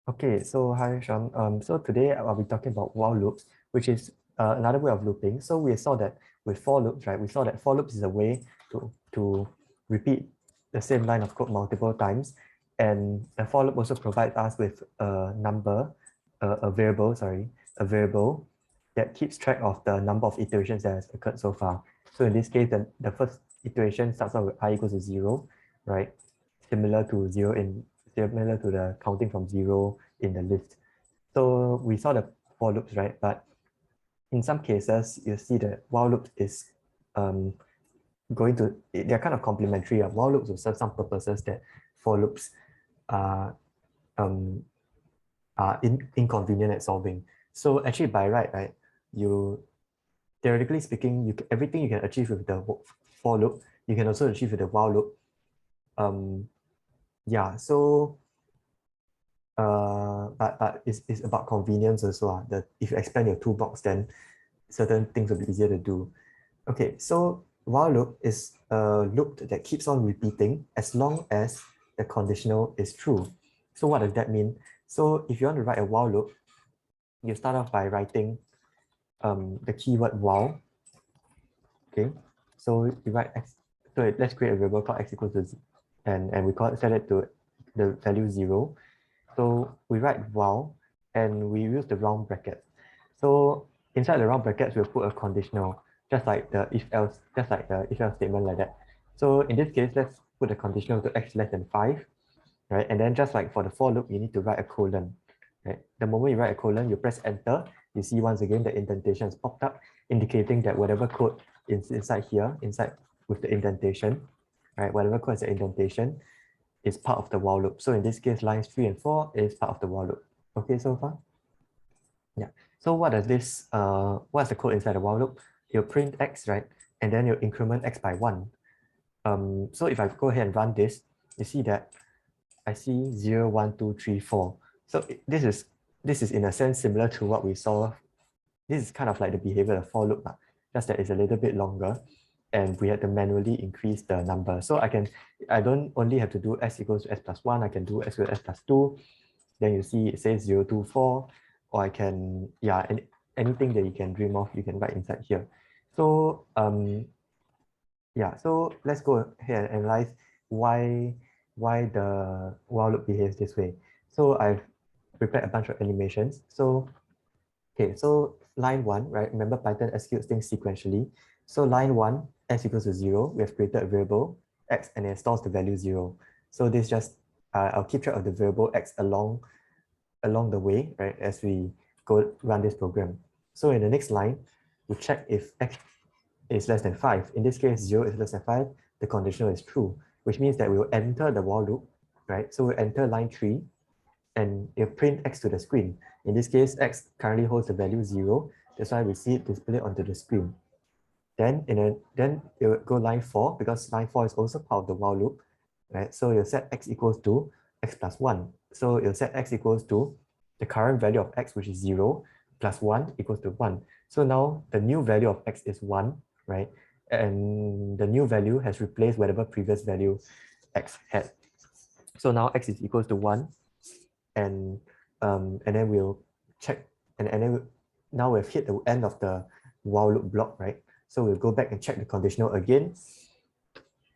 Okay, so hi Sean. So today I'll be talking about while loops, which is another way of looping. So we saw that with for loops, right? We saw that for loops is a way to repeat the same line of code multiple times, and the for loop also provides us with a number, a variable, sorry, a variable that keeps track of the number of iterations that has occurred so far. So in this case, the first iteration starts off with I equals to 0, right? Similar to similar to the counting from 0 in the list. So we saw the for loops, right? But in some cases, you see that while loops is um, they're kind of complementary. While loops will serve some purposes that for loops are, um, are inconvenient at solving. So actually by right, you theoretically speaking, everything you can achieve with the for loop, you can also achieve with the while loop. Yeah, so but it's about convenience also. If you expand your toolbox, then certain things will be easier to do. Okay, so while loop is a loop that keeps on repeating as long as the conditional is true. So what does that mean? So if you want to write a while loop, you start off by writing the keyword while. Okay, so you write x. So let's create a variable called x equals to and we set it to the value 0. So we write while and we use the round bracket. So inside the round brackets, we'll put a conditional, just like the if else statement like that. So in this case, let's put the conditional to x less than 5, right? And then just like for the for loop, you need to write a colon, right? The moment you write a colon, you press enter, you see once again the indentation has popped up, indicating that whatever code is inside here, inside with the indentation, right? Whatever code is the indentation, is part of the while loop. So in this case, lines 3 and 4 is part of the while loop. Okay, so far? Yeah. So what's the code inside the while loop? You'll print x, right? And then you'll increment x by 1. So if I go ahead and run this, you see that I see 0, 1, 2, 3, 4. So this is in a sense similar to what we saw. This is kind of like the behavior of for loop, just that it's a little bit longer and we had to manually increase the number. So I don't only have to do s equals to s plus 1, I can do s equals to s plus 2. Then you see it says 0, 2, 4, or I can, yeah, anything that you can dream of, you can write inside here. So yeah, so let's go ahead and analyze why the while loop behaves this way. So I've prepared a bunch of animations. So okay, so line 1, right? Remember Python executes things sequentially. So line 1, x equals to 0, we have created a variable x and it stores the value 0. So this just, I'll keep track of the variable x along the way, right, as we go run this program. So in the next line, we check if x is less than 5. In this case, 0 is less than 5, the conditional is true, which means that we will enter the while loop, right? So we enter line 3, and it print x to the screen. In this case, x currently holds the value 0. That's why we see it displayed onto the screen. Then it will go line 4, because line 4 is also part of the while loop, right? So you'll set x equals to x plus 1. So you'll set x equals to the current value of x, which is 0, plus 1 equals to 1. So now the new value of x is 1, right? And the new value has replaced whatever previous value x had. So now x is equals to 1, and then we'll check, and then now we've hit the end of the while loop block, right? So we'll go back and check the conditional again,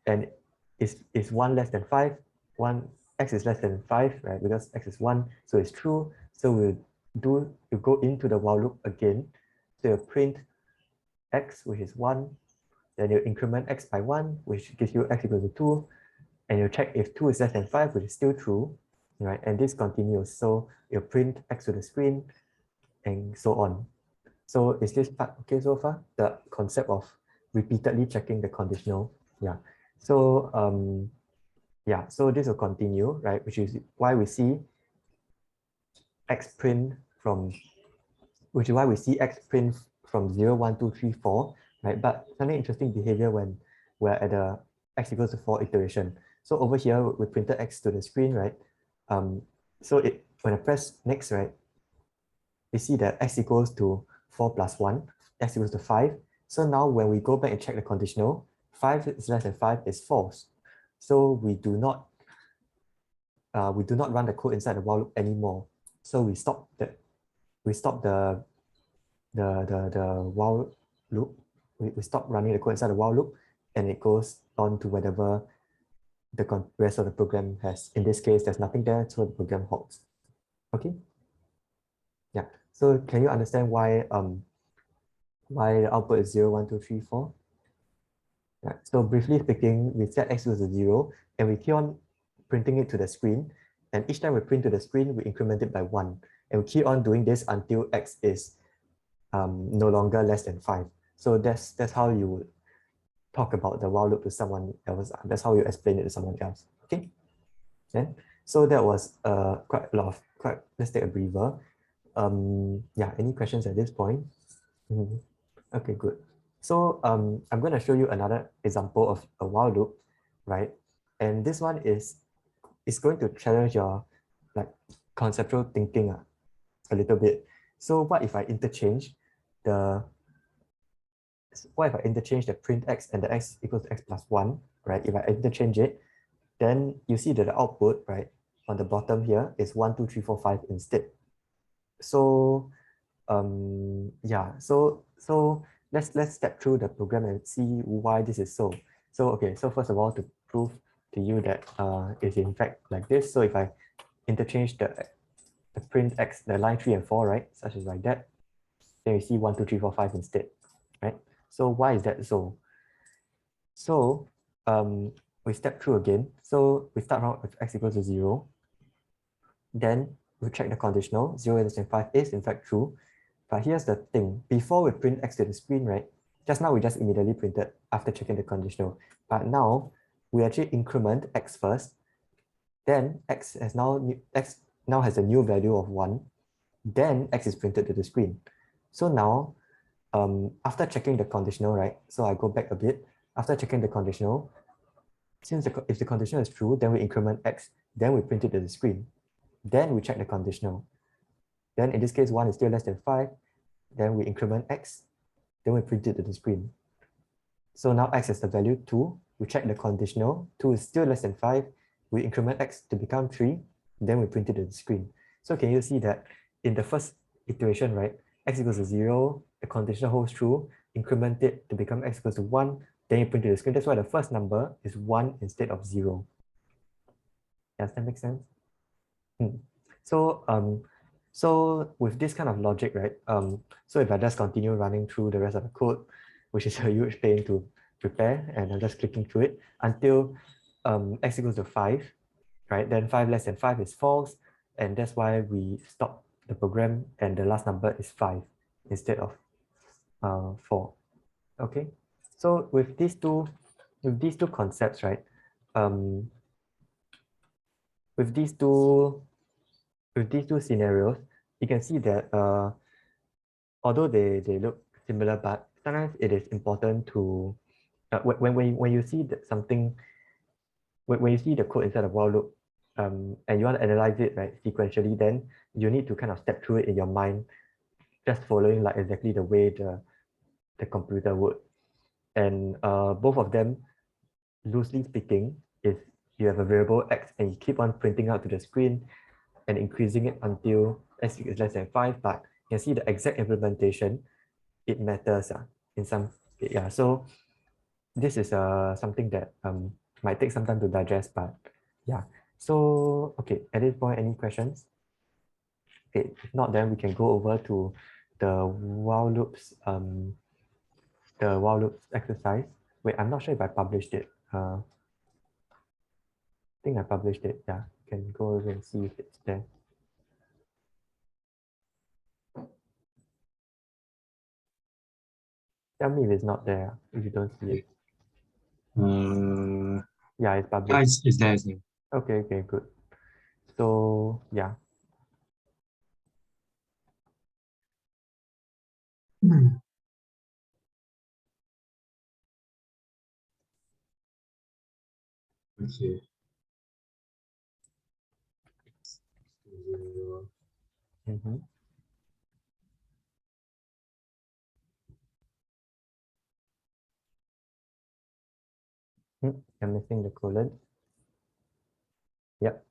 and is 1 less than 5? X is less than 5, right? Because x is 1, so it's true. So we'll go into the while loop again. So you'll print x, which is 1, then you increment x by 1, which gives you x equals to 2, and you check if 2 is less than 5, which is still true, right? And this continues. So you print x to the screen and so on. So is this part okay so far? The concept of repeatedly checking the conditional. Yeah. So yeah, so this will continue, right? Which is why we see x print from, which is why we see x print from 0, 1, 2, 3, 4, right? But something interesting behavior when we're at the x equals to 4 iteration. So over here, we printed x to the screen, right? So when I press next, right, we see that x equals to 4 plus 1, x equals to 5. So now when we go back and check the conditional, 5 is less than 5 is false. So we do not run the code inside the while loop anymore. So we stop the while loop. We stop running the code inside the while loop, and it goes on to whatever the rest of the program has. In this case, there's nothing there, so the program halts. Okay. Yeah. So can you understand why the output is 0, 1, 2, 3, 4? Yeah. So briefly speaking, we set x equals to 0, and we keep on printing it to the screen. And each time we print to the screen, we increment it by 1. And we keep on doing this until x is no longer less than 5. So that's how you would talk about the while loop to someone else. That's how you explain it to someone else. Okay. Then, so that was quite a lot of let's take a breather. Yeah, any questions at this point? Mhm. Okay, good. So I'm going to show you another example of a while loop, right? And this one is going to challenge your like conceptual thinking a little bit. So what if I interchange the the print x and the x equals to x plus 1, right? If I interchange it, then you see that the output, right, on the bottom here is 1, 2, 3, 4, 5 instead. So yeah, so let's step through the program and see why this is so. So okay, so first of all, to prove to you that it's in fact like this. So if I interchange the print x, the line 3 and 4, right, such as like that, then you see 1, 2, 3, 4, 5 instead, right? So why is that so? So we step through again. So we start out with x equals to 0. Then we check the conditional. 0 less than 5 is in fact true. But here's the thing. Before we print x to the screen, right? Just now we just immediately printed after checking the conditional. But now we actually increment x first. Then x now has a new value of 1. Then x is printed to the screen. So now after checking the conditional, right? So I go back a bit. After checking the conditional, since if the conditional is true, then we increment x, then we print it to the screen. Then we check the conditional. Then in this case, 1 is still less than 5. Then we increment x, then we print it to the screen. So now x is the value 2. We check the conditional. 2 is still less than 5. We increment x to become 3. Then we print it to the screen. So can you see that in the first iteration, right, x equals to 0, the conditional holds true, increment it to become x equals to 1, then you print it to the screen. That's why the first number is 1 instead of 0. Does that make sense? So so with this kind of logic, right? So if I just continue running through the rest of the code, which is a huge pain to prepare, and I'm just clicking through it until x equals to 5, right? Then 5 less than 5 is false, and that's why we stop the program, and the last number is 5 instead of 4. Okay. So with these two concepts, right? Um, with these two scenarios, you can see that although they look similar, but sometimes it is important to when you see that something when you see the code inside the while loop, and you want to analyze it right sequentially, then you need to kind of step through it in your mind, just following like exactly the way the computer would. And both of them, loosely speaking, is you have a variable x and you keep on printing out to the screen and increasing it until x is less than 5, but you can see the exact implementation, it matters in some, yeah. So this is something that might take some time to digest, but yeah. So okay, at this point, any questions? Okay, if not, then we can go over to the while loops exercise. Wait, I'm not sure if I published it. I think I published it. Yeah, you can go over and see if it's there. Tell me if it's not there, if you don't see it. Yeah, it's Yeah, published. it's there, it's there. Okay, okay, good. So yeah. Okay. Mm-hmm. I'm missing the colon. Yep.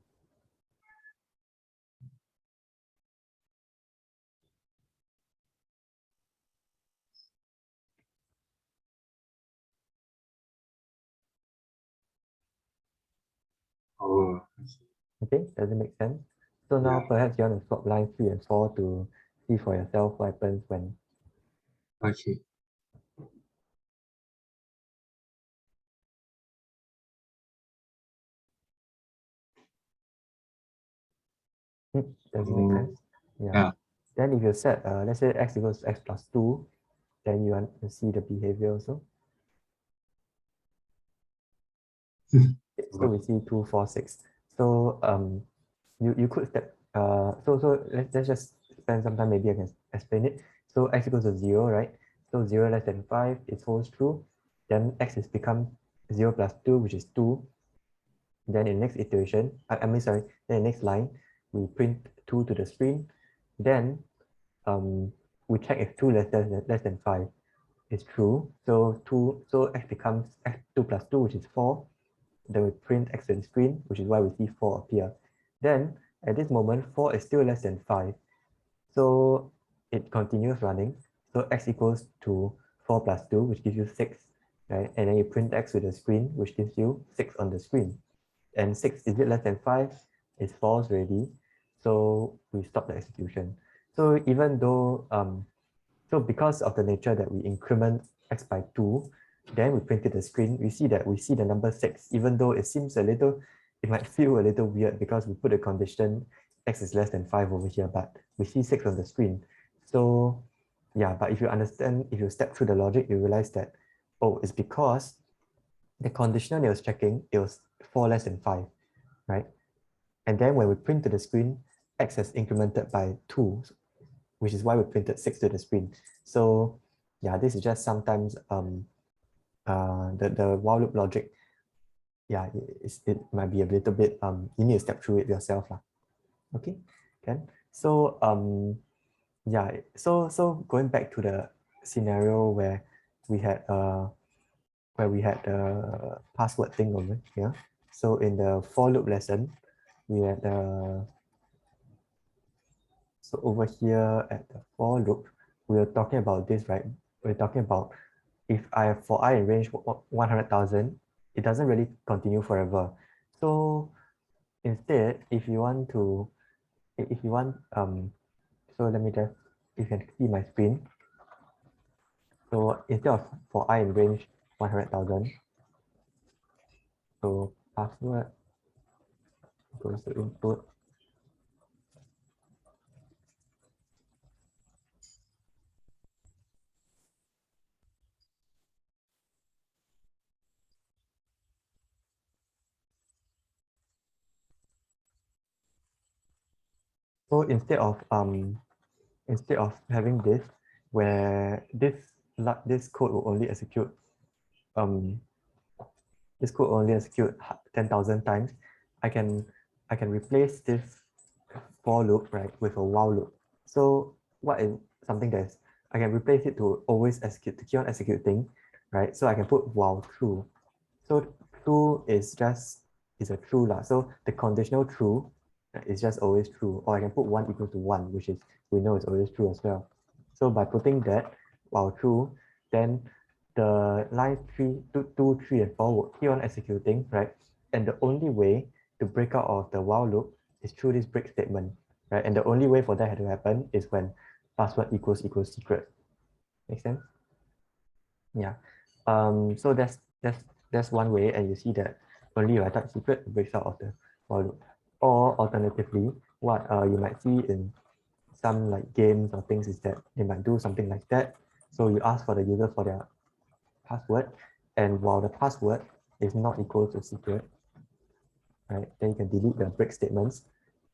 Okay, does it make sense? So now Yeah. perhaps you want to swap lines 3 and 4 to see for yourself what happens when Okay. does it make Oh, sense? Yeah. yeah. Then if you set, let's say x equals x plus 2, then you want to see the behavior also. So we see 2, 4, 6. So you could step so let's just spend some time, maybe I can explain it. So x equals to 0, right? So 0 less than 5, it holds true. Then x is become 0 plus 2, which is 2. Then in the next iteration, I mean sorry, then in the next line, we print 2 to the screen. Then we check if 2 less than 5 is true. So 2, so x becomes x2 plus 2, which is 4. Then we print x to the screen, which is why we see 4 appear. Then at this moment, 4 is still less than 5. So it continues running. So x equals to 4 plus 2, which gives you 6, right? And then you print x to the screen, which gives you 6 on the screen. And 6, is it less than 5? It's false already. So we stop the execution. So even though, so because of the nature that we increment x by 2, then we print it the screen, we see that we see the number 6, even though it seems a little, it might feel a little weird because we put a condition x is less than 5 over here, but we see 6 on the screen. So yeah, but if you understand, if you step through the logic, you realize that, oh, it's because the conditional it was checking, it was 4 less than 5, right? And then when we print to the screen, x has incremented by 2, which is why we printed 6 to the screen. So yeah, this is just sometimes the while loop logic, yeah, it might be a little bit, you need to step through it yourself. Okay, can. So yeah, so going back to the scenario we had where we had the password thing over here. So in the for loop lesson, we had so over here at the for loop, we were talking about this, right? We're talking about if I for I in range 100,000, it doesn't really continue forever. So instead, if you want to, if you want, so let me just, you can see my screen. So instead of for I in range 100,000, so password goes to input. So instead of having this, where this code will only execute um this code only execute 10,000 times, I can I can replace this for loop, right, with a while loop. So what is something that's, I can replace it to always execute, to keep on executing, right? So I can put while true. So true is just, is a true lah. So the conditional true is just always true. Or I can put 1 equals to 1, which is, we know is always true as well. So by putting that while true, then the line 2, 3, and 4 will keep on executing, right? And the only way to break out of the while loop is through this break statement, right? And the only way for that to happen is when password equals secret. Make sense? Yeah. So that's one way, and you see that only if I type secret, it breaks out of the while loop. Or alternatively, what you might see in some like games or things is that they might do something like that. So you ask for the user for their password, and while the password is not equal to secret, right, then you can delete the break statements.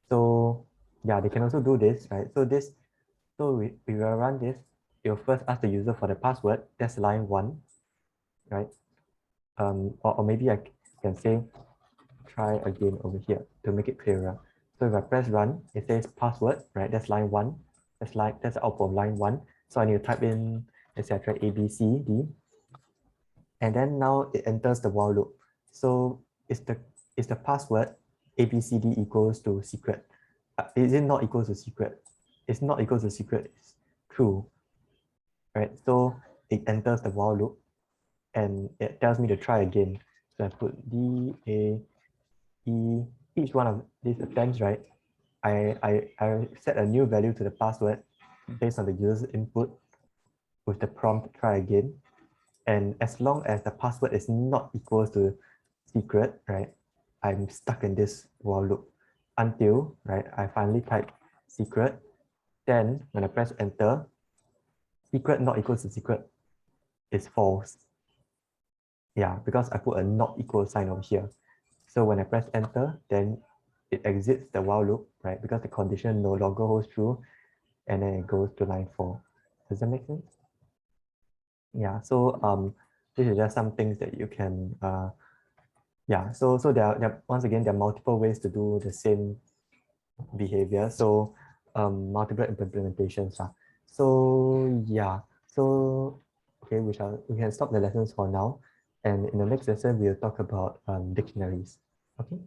So yeah, they can also do this, right? So we will run this. It will first ask the user for the password. That's line 1, right? Or maybe I can say try again over here to make it clearer. So if I press run, it says password, right? That's line 1. That's the output of line 1. So I need to type in etc. A B C D, and then now it enters the while loop. So is the password ABCD equals to secret? Is it not equal to secret? It's not equal to secret. It's true, right? So it enters the while loop and it tells me to try again. So I put D A E each one of these attempts, right, I set a new value to the password based on the user's input with the prompt try again. And as long as the password is not equal to secret, right, I'm stuck in this while loop until, right, I finally type secret. Then when I press enter, secret not equal to secret is false. Yeah, because I put a not equal sign over here. So when I press enter, then it exits the while loop, right? Because the condition no longer holds true, and then it goes to line 4. Does that make sense? Yeah, so this is just some things that you can yeah, so there once again there are multiple ways to do the same behavior. So multiple implementations. So yeah, so okay, we can stop the lessons for now. And in the next lesson, we'll talk about dictionaries. Okay.